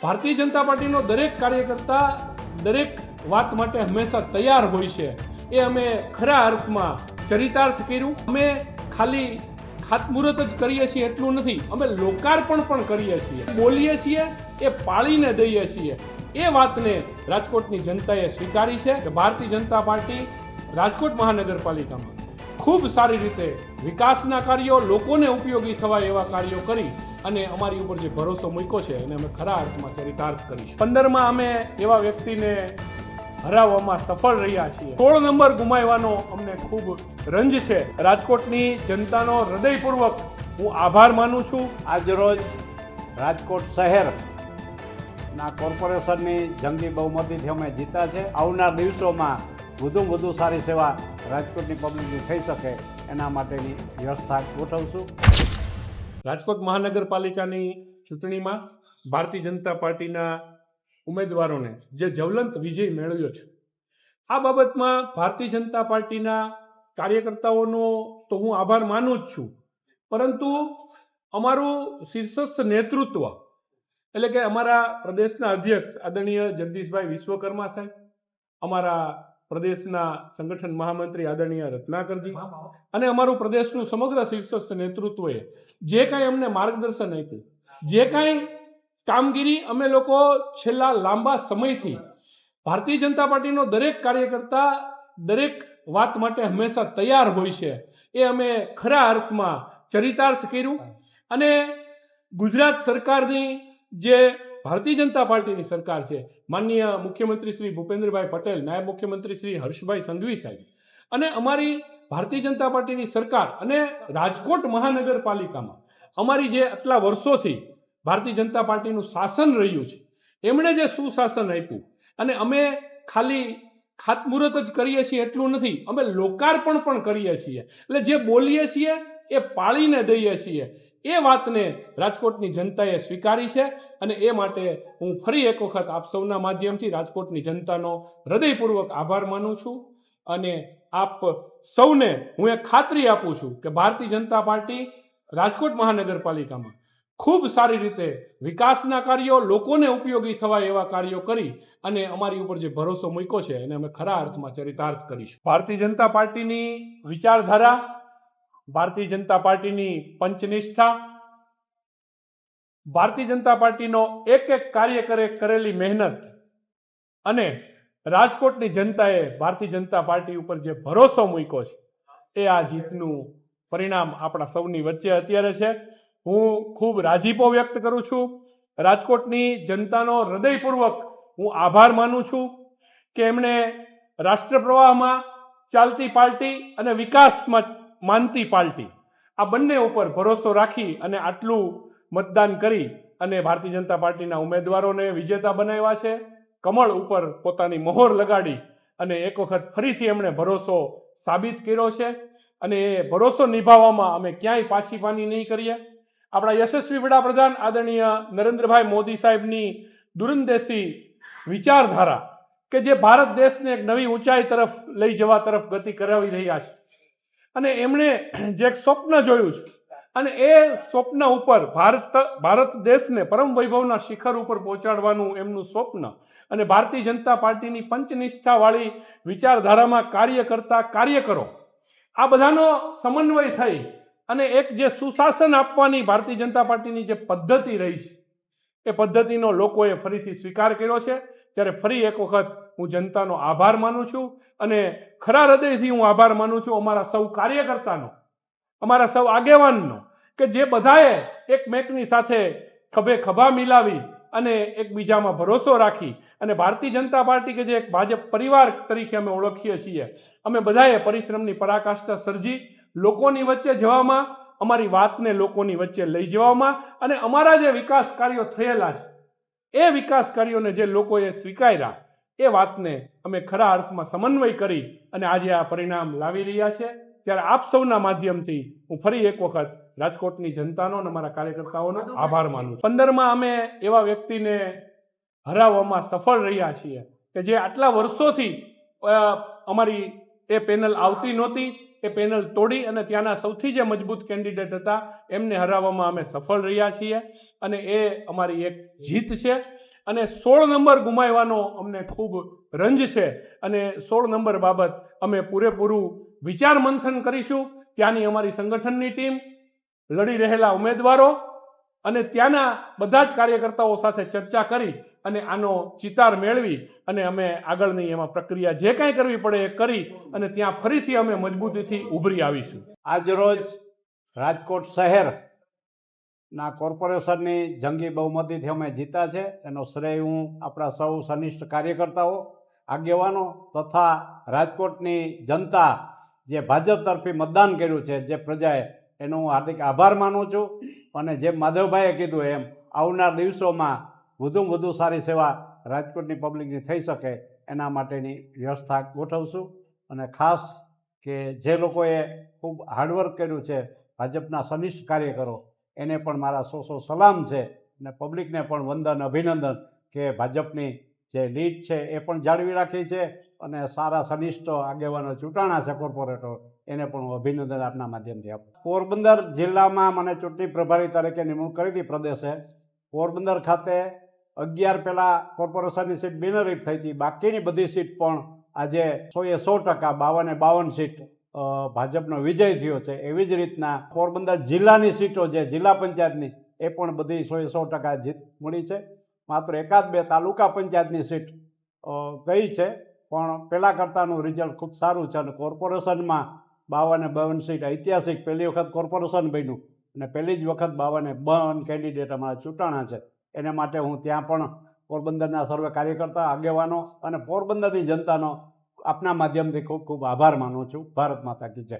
ભારતીય જનતા પાર્ટીનો દરેક કાર્યકર્તા દરેક વાત માટે હંમેશા તૈયાર હોય છે। એ અમે ખરા અર્થમાં ચરિતાર્થ કર્યું। અમે ખાલી ખાતમુહૂર્ત જ કરીએ છીએ એટલું નથી, અમે લોકાર્પણ પણ કરીએ છીએ, બોલીએ છીએ એ પાળીને દઈએ છીએ। એ વાતને રાજકોટની જનતાએ સ્વીકારી છે કે ભારતીય જનતા પાર્ટી રાજકોટ મહાનગરપાલિકામાં ખૂબ સારી રીતે વિકાસના કાર્યો, લોકોને ઉપયોગી થવા એવા કાર્યો કરી અને અમારી ઉપર જે ભરોસો મૂક્યો છે એને અમે ખરા અર્થમાં ચરિતાર્થ કરીશું। 15માં અમે એવા વ્યક્તિને હરાવવામાં સફળ રહ્યા છીએ। 16 નંબર ગુમાવવાનો અમને ખૂબ રંજ છે। રાજકોટની જનતાનો હૃદયપૂર્વક હું આભાર માનું છું। આજરોજ રાજકોટ શહેરના કોર્પોરેશનની જંગી બહુમતીથી અમે જીતા છે। આવનાર દિવસોમાં વધુ સારી સેવા રાજકોટની પબ્લિકની થઈ શકે એના માટેની વ્યવસ્થા ગોઠવશું। રાજકોટ મહાનગરપાલિકાની ચૂંટણીમાં ભારતીય જનતા પાર્ટીના ઉમેદવારોને જે જ્વલંત વિજય મેળવ્યો છે, આ બાબતમાં ભારતીય જનતા પાર્ટીના કાર્યકર્તાઓનો તો હું આભાર માનું જ છું, પરંતુ અમારું શીર્ષસ્થ નેતૃત્વ એટલે કે અમારા પ્રદેશના અધ્યક્ષ આદરણીય જગદીશભાઈ વિશ્વકર્મા સાહેબ, અમારા પ્રદેશના સંગઠન મહામંત્રી આદરણીય રત્નાકરજી અને અમારું પ્રદેશનું સમગ્ર શીર્ષસ્થ નેતૃત્વએ જે કાંઈ અમને માર્ગદર્શન આપ્યું, જે કાંઈ કામગીરી અમે લોકો છેલ્લા લાંબા સમયથી ભારતીય જનતા પાર્ટીનો દરેક કાર્યકર્તા દરેક વાત માટે હંમેશા તૈયાર હોય છે, એ અમે ખરા અર્થમાં ચરિતાર્થ કર્યું। અને ગુજરાત સરકારની જે ભારતીય જનતા પાર્ટીની સરકાર છે, માનનીય મુખ્યમંત્રી શ્રી ભૂપેન્દ્રભાઈ પટેલ, નાયબ મુખ્યમંત્રી શ્રી હર્ષભાઈ સંઘવી સાહેબ અને અમારી ભારતીય જનતા પાર્ટીની સરકાર અને રાજકોટ મહાનગરપાલિકામાં અમારી જે આટલા વર્ષોથી ભારતીય જનતા પાર્ટીનું શાસન રહ્યું છે, એમણે જે સુશાસન આપ્યું અને અમે ખાલી ખાતમુહૂર્ત જ કરીએ છીએ એટલું નથી, અમે લોકાર્પણ પણ કરીએ છીએ। એટલે જે બોલીએ છીએ એ પાળીને દઈએ છીએ। એ વાતને રાજકોટની જનતાએ સ્વીકારી છે અને એ માટે હું ફરી એક વખત આપ સૌના માધ્યમથી રાજકોટની જનતાનો હૃદયપૂર્વક આભાર માનું છું અને આપ સૌને હું એક ખાતરી આપું છું કે ભારતીય જનતા પાર્ટી રાજકોટ મહાનગરપાલિકામાં ખૂબ સારી રીતે વિકાસના કાર્યો, લોકોને ઉપયોગી થવા એવા કાર્યો કરી અને અમારી ઉપર જે ભરોસો મૂક્યો છે એને અમે ખરા અર્થમાં ચરિતાર્થ કરીશું। ભારતીય જનતા પાર્ટીની વિચારધારા, ભારતીય જનતા પાર્ટીની પંચનિષ્ઠા, ભારતીય જનતા પાર્ટીનો એક કાર્યકરે કરેલી મહેનત અને રાજકોટની જનતાએ ભારતીય જનતા પાર્ટી ઉપર જે ભરોસો મૂક્યો છે, એ આ જીતનું પરિણામ આપણા સૌની વચ્ચે અત્યારે છે। હું ખૂબ રાજીપો વ્યક્ત કરું છું। રાજકોટની જનતાનો હૃદયપૂર્વક હું આભાર માનું છું કે એમણે રાષ્ટ્ર પ્રવાહમાં ચાલતી પાર્ટી અને વિકાસમાં માનતી પાર્ટી આ બંને ઉપર ભરોસો રાખી અને આટલું મતદાન કરી અને ભારતીય જનતા પાર્ટીના ઉમેદવારોને વિજેતા બનાવ્યા છે। કમળ ઉપર પોતાની મહોર લગાડી અને એક વખત ફરીથી એમણે ભરોસો સાબિત કર્યો છે અને એ ભરોસો નિભાવવામાં અમે ક્યાંય પાછીપાની નહીં કરીએ। આપણા યશસ્વી વડાપ્રધાન આદરણીય નરેન્દ્રભાઈ મોદી સાહેબની દૂરંદેશી વિચારધારા કે જે ભારત દેશને એક નવી ઊંચાઈ તરફ લઈ જવા તરફ ગતિ કરાવી રહ્યા છે અને એમણે જે એક સ્વપ્ન જોયું છે અને એ સ્વપ્ન ઉપર ભારત દેશને પરમ વૈભવના શિખર ઉપર પહોંચાડવાનું એમનું સ્વપ્ન અને ભારતીય જનતા પાર્ટીની પંચનિષ્ઠાવાળી વિચારધારામાં કાર્ય કરતા કાર્યકરો આ બધાનો સમન્વય થઈ અને એક જે સુશાસન આપવાની ભારતીય જનતા પાર્ટીની જે પદ્ધતિ રહી છે, એ પદ્ધતિનો લોકોએ ફરીથી સ્વીકાર કર્યો છે। ત્યારે ફરી એક વખત હું જનતાનો આભાર માનું છું અને ખરા હૃદયથી હું આભાર માનું છું અમારા સૌ કાર્યકર્તાનો, અમારા સૌ આગેવાનનો કે જે બધાએ એકમેકની સાથે ખભે ખભા મિલાવી અને એકબીજામાં ભરોસો રાખી અને ભારતીય જનતા પાર્ટી કે જે એક ભાજપ પરિવાર તરીકે અમે ઓળખીએ છીએ, અમે બધાએ પરિશ્રમની પરાકાષ્ઠા સર્જી લોકોની વચ્ચે જવામાં, અમારી વાતને લોકોની વચ્ચે લઈ જવામાં અને અમારા જે વિકાસ કાર્યો થયેલા છે એ વિકાસ કાર્યોને જે લોકોએ સ્વીકાર્યા એ વાતને અમે ખરા અર્થમાં સમન્વય કરી અને આજે આ પરિણામ લાવી રહ્યા છે। ત્યારે આપ સૌના માધ્યમથી હું ફરી એક વખત રાજકોટની જનતાનો અને અમારા કાર્યકર્તાઓનો આભાર માનું છું। 15માં અમે એવા વ્યક્તિને હરાવવામાં સફળ રહ્યા છીએ કે જે આટલા વર્ષોથી અમારી એ પેનલ આવતી નહોતી, એ પેનલ તોડી અને ત્યાંના સૌથી જે મજબૂત કેન્ડિડેટ હતા એમને હરાવવામાં અમે સફળ રહ્યા છીએ અને એ અમારી એક જીત છે। અને 16 નંબર ગુમાવવાનો અમને ખૂબ રંજ છે અને 16 નંબર બાબત અમે પૂરેપૂરું વિચાર મંથન કરીશું. ત્યાંની અમારી સંગઠનની ટીમ, લડી રહેલા ઉમેદવારો અને ત્યાંના બધા જ કાર્યકર્તાઓ સાથે ચર્ચા કરી અને આનો ચિતાર મેળવી અને અમે આગળની એમાં પ્રક્રિયા જે કાંઈ કરવી પડે એ કરી અને ત્યાં ફરીથી અમે મજબૂતીથી ઉભરી આવીશું. આજરોજ રાજકોટ શહેરના કોર્પોરેશનની જંગી બહુમતીથી અમે જીતા છે. એનો શ્રેય હું આપણા સૌ સનિષ્ઠ કાર્યકર્તાઓ, આગેવાનો તથા રાજકોટની જનતા જે ભાજપ તરફી મતદાન કર્યું છે જે પ્રજાએ, એનો હું હાર્દિક આભાર માનું છું. અને જેમ માધવભાઈએ કીધું એમ આવનાર દિવસોમાં વધુમાં વધુ સારી સેવા રાજકોટની પબ્લિકની થઈ શકે એના માટેની વ્યવસ્થા ગોઠવશું. અને ખાસ કે જે લોકોએ ખૂબ હાર્ડવર્ક કર્યું છે, ભાજપના સનિષ્ઠ કાર્યકરો, એને પણ મારા સો સલામ છે. અને પબ્લિકને પણ વંદન, અભિનંદન કે ભાજપની જે લીડ છે એ પણ જાળવી રાખી છે અને સારા સનિષ્ઠ આગેવાનો ચૂંટાણા છે કોર્પોરેટર, એને પણ હું અભિનંદન આપના માધ્યમથી આપું. પોરબંદર જિલ્લામાં મને ચૂંટણી પ્રભારી તરીકે નિમણૂક કરી હતી પ્રદેશે. પોરબંદર ખાતે 11 પહેલાં કોર્પોરેશનની સીટ બિનહરીફ થઈ હતી. બાકીની બધી સીટ પણ આજે 100% 52 સીટ ભાજપનો વિજય થયો છે. એવી જ રીતના પોરબંદર જિલ્લાની સીટો જે જિલ્લા પંચાયતની એ પણ બધી 100% જીત મળી છે. માત્ર 1-2 તાલુકા પંચાયતની સીટ ગઈ છે, પણ પહેલાં કરતાંનું રિઝલ્ટ ખૂબ સારું છે. અને કોર્પોરેશનમાં 52 સીટ ઐતિહાસિક પહેલી વખત કોર્પોરેશન બન્યું અને પહેલી જ વખત 52 કેન્ડિડેટ અમારા ચૂંટાણા છે. એને માટે હું ત્યાં પણ પોરબંદરના સર્વે કાર્યકર્તા, આગેવાનો અને પોરબંદરની જનતાનો આપના માધ્યમથી ખૂબ ખૂબ આભાર માનું છું. ભારત માતા કી જય.